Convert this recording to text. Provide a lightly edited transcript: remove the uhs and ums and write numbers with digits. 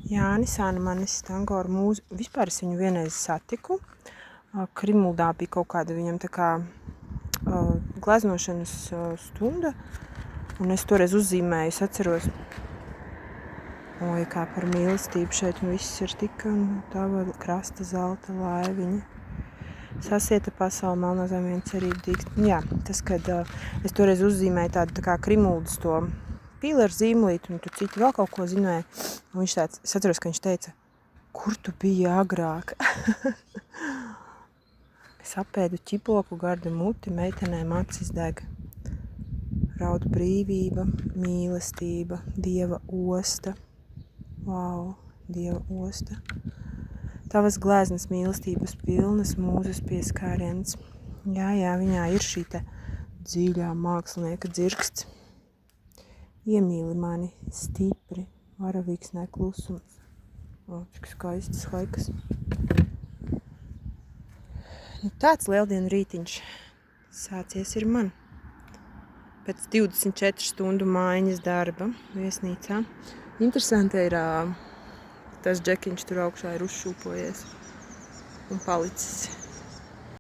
Jānis Anmanis, tango ar mūzu. Vispār es viņu vienreiz satiku. Krimuldā bija kaut kāda viņam tā kā gleznošanas stunda. Un es toreiz uzzīmēju, es atceros. Oi, kā par mīlestību šeit viss ir tik un tava krasta zelta laiviņa. Sasieta pasauli, melnā zem viena cerība dīkst. Jā, tas, kad es toreiz uzzīmēju tādu tā kā krimuldas to pīli ar zīmlīti, un tu citi vēl kaut ko zināja. Un viņš tāds, es atceros, ka viņš teica, kur tu biji agrāk? Es apēdu ķiploku, garda muti, meitenēm acis deg. Raud brīvība, mīlestība, Dieva osta. Vau, Dieva osta. Tavas glēznas mīlestības pilnas mūzes pieskāriens. Jā, viņā ir šī te dziļā mākslinieka dzirksts. Iemīli mani stipri, varavīgs neklusums. O, cik skaistas haikas. Nu, tāds lieldienu rītiņš sācies ir man. Pēc 24 stundu mājiņas darba viesnīcā. Interesanti ir, tas džekiņš tur augšā ir uzšūpojies un palicis.